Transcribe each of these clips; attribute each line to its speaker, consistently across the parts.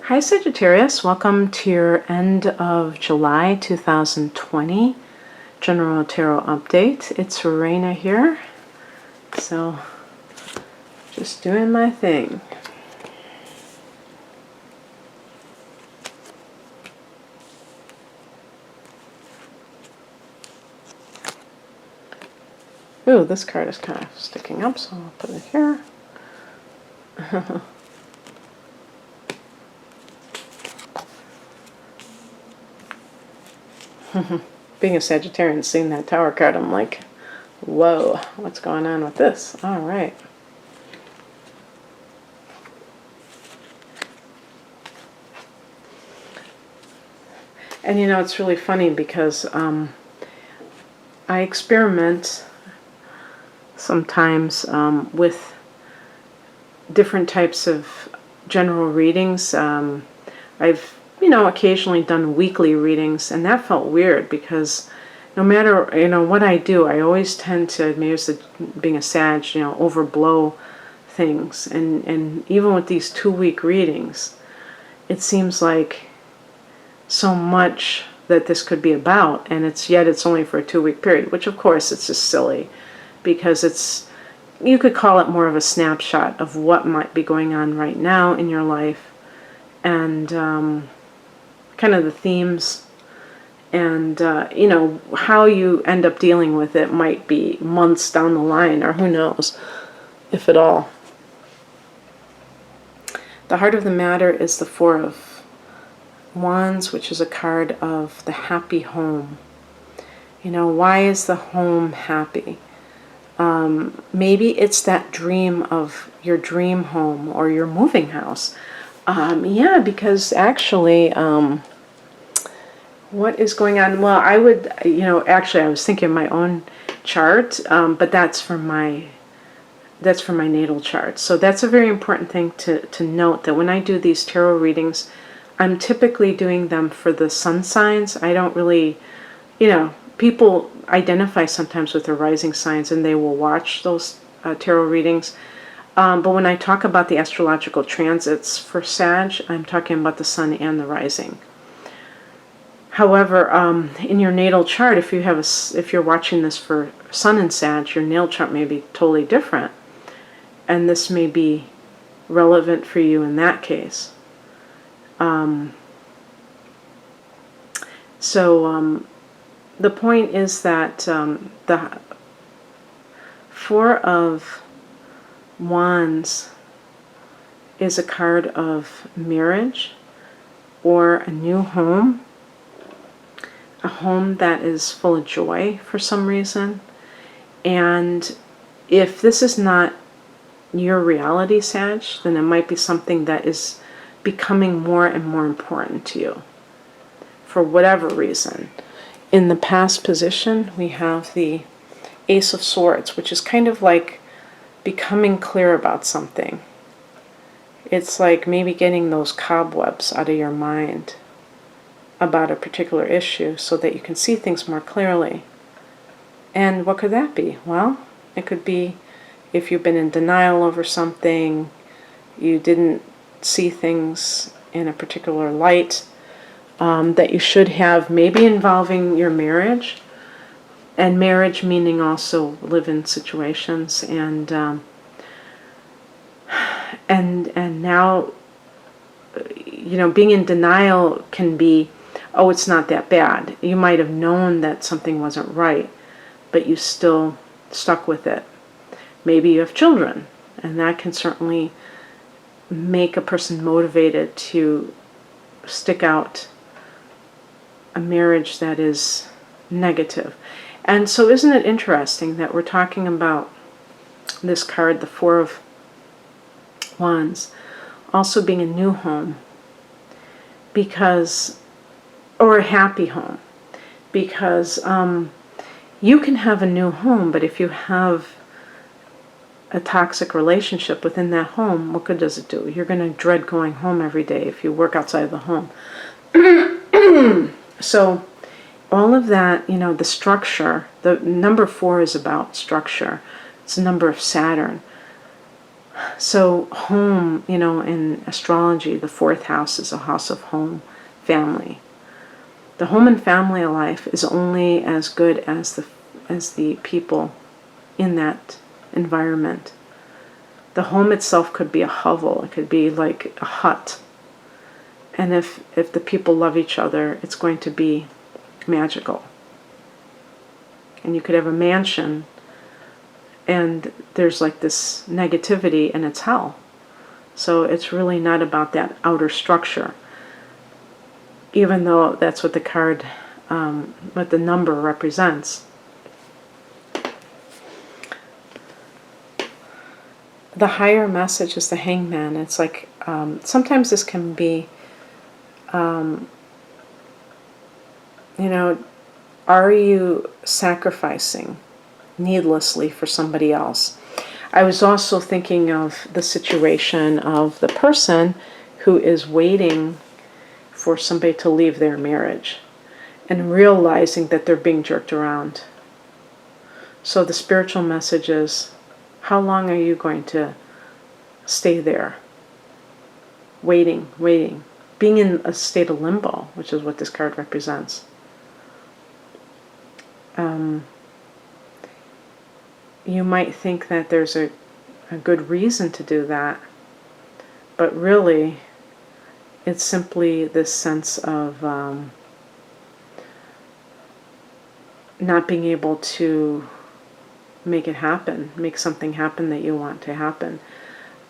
Speaker 1: Hi Sagittarius, welcome to your end of July 2020 General Tarot Update. It's Raina here, so just doing my thing. Ooh, this card is kind of sticking up, so I'll put it here. Being a Sagittarian, seeing that Tower card, I'm like, whoa, what's going on with this? All right. And you know, it's really funny because I experiment sometimes with different types of general readings. I've occasionally done weekly readings, and that felt weird because no matter, what I do, I always tend to, maybe it's being a Sag, overblow things. And even with these 2-week readings, it seems like so much that this could be about, and yet it's only for a 2-week period, which of course it's just silly because you could call it more of a snapshot of what might be going on right now in your life, and kind of the themes, and how you end up dealing with it might be months down the line, or who knows, if at all. The heart of the matter is the Four of Wands, which is a card of the happy home. Why is the home happy? Maybe it's that dream of your dream home or your moving house. Yeah, because actually, what is going on? Well, I would, actually I was thinking of my own chart, but that's for my natal chart. So that's a very important thing to note, that when I do these tarot readings, I'm typically doing them for the sun signs. I don't really, people identify sometimes with their rising signs and they will watch those tarot readings. But when I talk about the astrological transits for Sag, I'm talking about the sun and the rising. However, in your natal chart, if you're watching this for sun and Sag, your natal chart may be totally different, and this may be relevant for you in that case. The point is that the Four of Wands is a card of marriage or a new home, a home that is full of joy for some reason. And if this is not your reality, Sag, then it might be something that is becoming more and more important to you for whatever reason. In the past position, we have the Ace of Swords, which is kind of like becoming clear about something. It's like maybe getting those cobwebs out of your mind about a particular issue so that you can see things more clearly. And what could that be? Well, it could be if you've been in denial over something, you didn't see things in a particular light that you should have, maybe involving your marriage, and marriage meaning also live-in situations, and now, being in denial can be, oh, it's not that bad. You might have known that something wasn't right, but you still stuck with it. Maybe you have children, and that can certainly make a person motivated to stick out a marriage that is negative. And so isn't it interesting that we're talking about this card, the Four of Wands, also being a new home, or a happy home, because you can have a new home, but if you have a toxic relationship within that home, what good does it do? You're going to dread going home every day if you work outside of the home. So all of that, the structure, the number 4 is about structure. It's the number of Saturn. So home, in astrology, the fourth house is a house of home, family. The home and family life is only as good as the people in that environment. The home itself could be a hovel. It could be like a hut. And if the people love each other, it's going to be magical. And you could have a mansion and there's like this negativity and it's hell. So it's really not about that outer structure. Even though that's what the card, what the number represents. The higher message is the Hangman. It's like, sometimes this can be, are you sacrificing needlessly for somebody else? I was also thinking of the situation of the person who is waiting for somebody to leave their marriage and realizing that they're being jerked around. So the spiritual message is, how long are you going to stay there? Waiting, being in a state of limbo, which is what this card represents. You might think that there's a good reason to do that, but really it's simply this sense of not being able to make it happen, make something happen that you want to happen.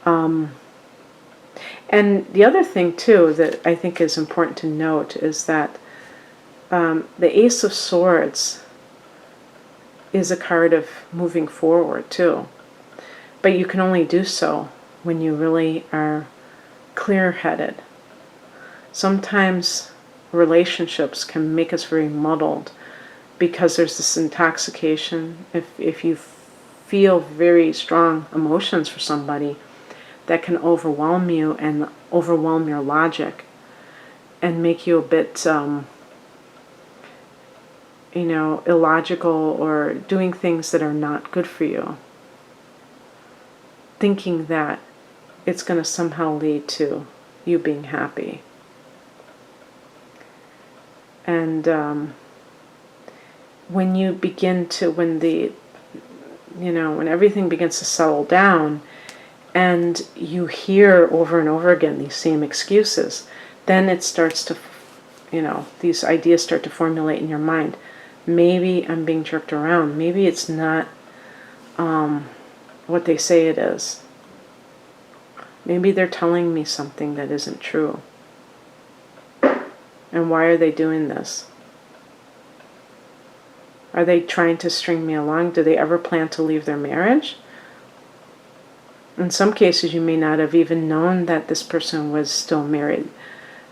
Speaker 1: And the other thing too that I think is important to note is that the Ace of Swords is a card of moving forward too. But you can only do so when you really are clear-headed. Sometimes relationships can make us very muddled because there's this intoxication. If you feel very strong emotions for somebody, that can overwhelm you and overwhelm your logic and make you a bit illogical or doing things that are not good for you, thinking that it's going to somehow lead to you being happy. And when everything begins to settle down and you hear over and over again these same excuses, then it starts to, these ideas start to formulate in your mind. Maybe I'm being jerked around. Maybe it's not what they say it is. Maybe they're telling me something that isn't true. And why are they doing this? Are they trying to string me along? Do they ever plan to leave their marriage? In some cases, you may not have even known that this person was still married.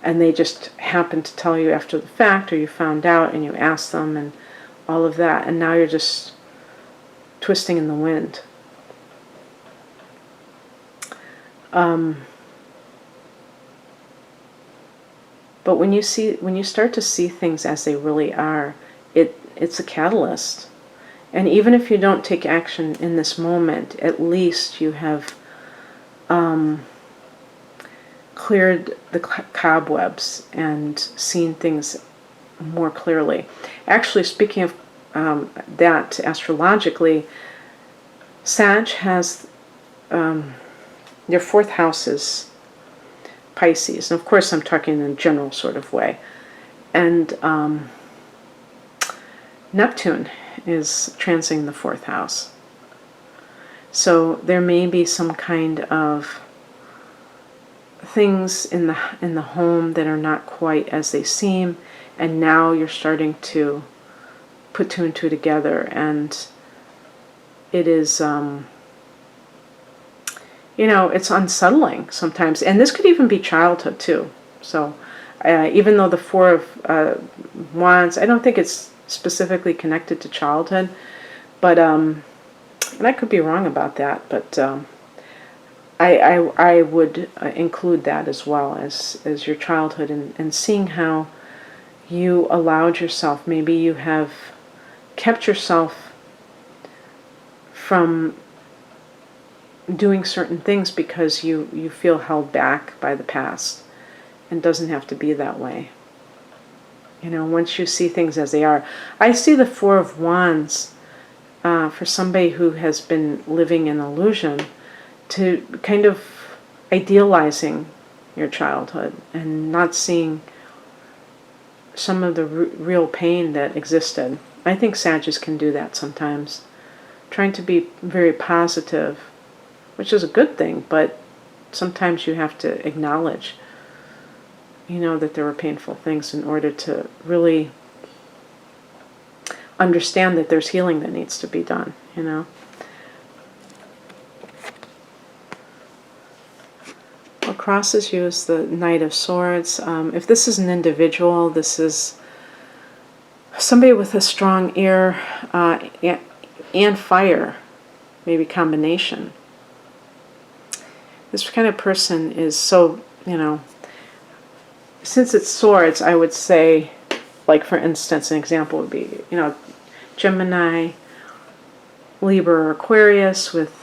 Speaker 1: And they just happened to tell you after the fact, or you found out and you asked them and all of that. And now you're just twisting in the wind. But when you start to see things as they really are, it's a catalyst. And even if you don't take action in this moment, at least you have cleared the cobwebs and seen things more clearly. Actually, speaking of that astrologically, Sadge has their fourth house is Pisces. And of course, I'm talking in a general sort of way. And Neptune is transiting the fourth house. So there may be some kind of things in the home that are not quite as they seem, and now you're starting to put two and two together, and it is it's unsettling sometimes. And this could even be childhood too. So even though the Four of Wands, I don't think it's specifically connected to childhood, but and I could be wrong about that, but I would include that as well as your childhood, and seeing how you allowed yourself, maybe you have kept yourself from doing certain things because you feel held back by the past. And doesn't have to be that way. Once you see things as they are. I see the Four of Wands for somebody who has been living in illusion, to kind of idealizing your childhood and not seeing some of the real pain that existed. I think Sagittarius can do that sometimes. Trying to be very positive, which is a good thing, but sometimes you have to acknowledge, that there were painful things in order to really understand that there's healing that needs to be done, What crosses you is the Knight of Swords. If this is an individual, this is somebody with a strong air and fire, maybe combination. This kind of person is so, since it's swords, I would say, like for instance, an example would be, Gemini, Libra, or Aquarius with,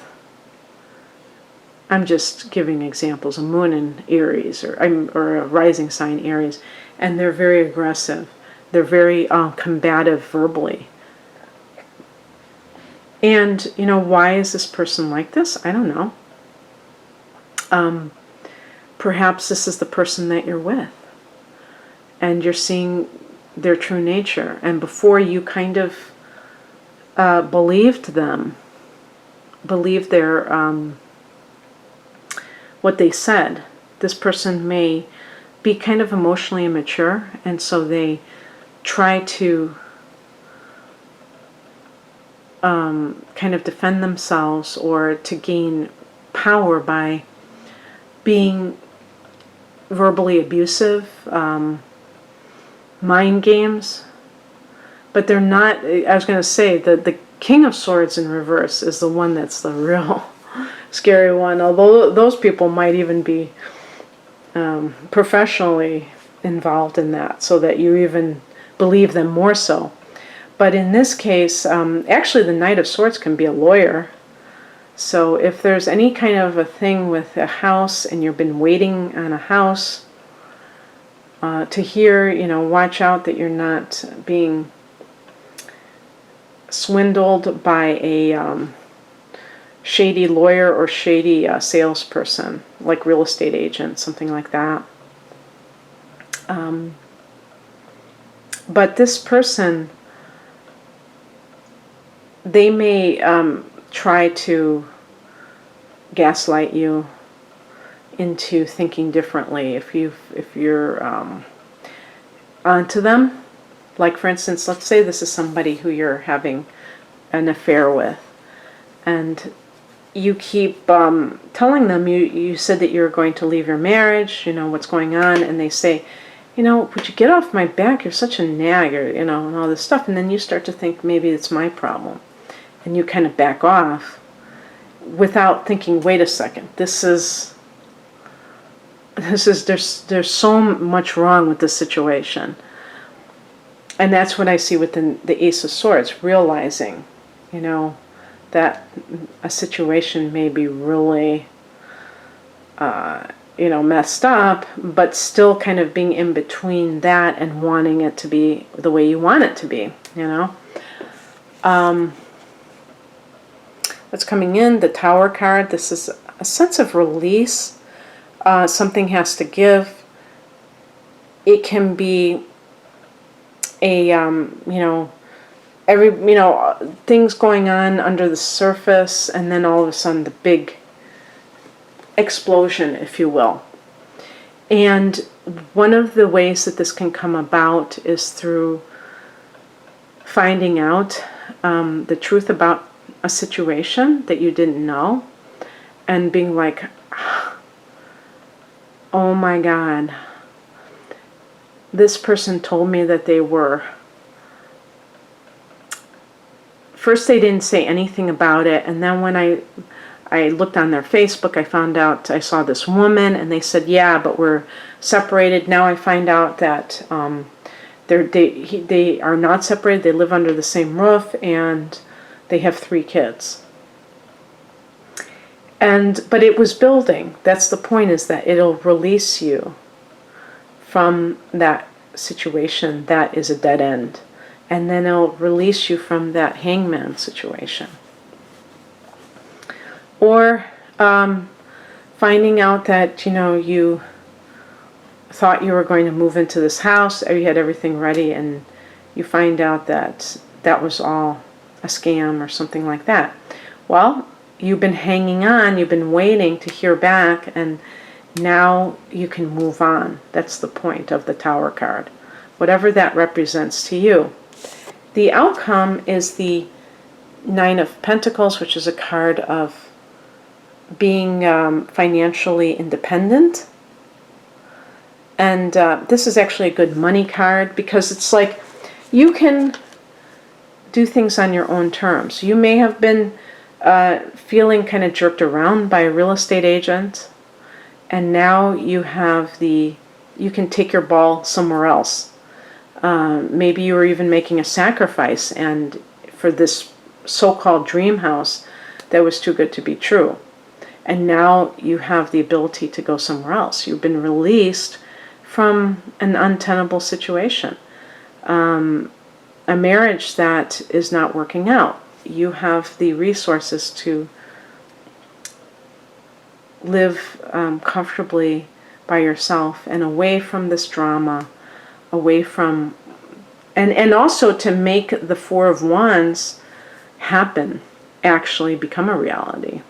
Speaker 1: I'm just giving examples, a moon in Aries or a rising sign Aries, and they're very aggressive. They're very combative verbally. And, why is this person like this? I don't know. Perhaps this is the person that you're with. And you're seeing their true nature. And before you kind of believed their what they said, this person may be kind of emotionally immature, and so they try to kind of defend themselves or to gain power by being verbally abusive, mind games. But they're not, I was going to say, the King of Swords in reverse is the one that's the real scary one, although those people might even be professionally involved in that, so that you even believe them more so. But in this case, actually the Knight of Swords can be a lawyer. So if there's any kind of a thing with a house and you've been waiting on a house to hear, watch out that you're not being swindled by a shady lawyer or shady salesperson, like real estate agent, something like that. But this person, they may try to gaslight you into thinking differently if you're onto them. Like for instance, let's say this is somebody who you're having an affair with, and you keep telling them you said that you're going to leave your marriage, what's going on, and they say, would you get off my back? You're such a nag, or, and all this stuff. And then you start to think maybe it's my problem. And you kind of back off without thinking, wait a second, there's so much wrong with this situation. And that's what I see with the Ace of Swords, realizing, that a situation may be really, messed up, but still kind of being in between that and wanting it to be the way you want it to be, What's coming in, the Tower card, this is a sense of release. Something has to give. It can be a, things going on under the surface, and then all of a sudden the big explosion, if you will. And one of the ways that this can come about is through finding out the truth about a situation that you didn't know, and being like, oh my God, this person told me that they were. First they didn't say anything about it, and then when I looked on their Facebook, I found out, I saw this woman, and they said, yeah, but we're separated. Now I find out that they are not separated, they live under the same roof, and they have 3 kids. But it was building. That's the point, is that it'll release you from that situation that is a dead end. And then it'll release you from that hangman situation. Or finding out that, you thought you were going to move into this house, or you had everything ready, and you find out that that was all a scam or something like that. Well, you've been hanging on, you've been waiting to hear back, and now you can move on. That's the point of the Tower card, whatever that represents to you. The outcome is the Nine of Pentacles, which is a card of being financially independent. And this is actually a good money card, because it's like you can do things on your own terms. You may have been feeling kind of jerked around by a real estate agent, and now you can take your ball somewhere else. Maybe you were even making a sacrifice and for this so-called dream house that was too good to be true. And now you have the ability to go somewhere else. You've been released from an untenable situation. A marriage that is not working out. You have the resources to live comfortably by yourself and away from this drama, away from, and also to make the Four of Wands happen, actually become a reality.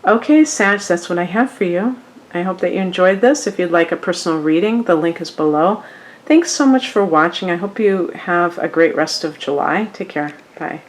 Speaker 1: Okay, Sag, that's what I have for you. I hope that you enjoyed this. If you'd like a personal reading, the link is below. Thanks so much for watching. I hope you have a great rest of July. Take care. Bye.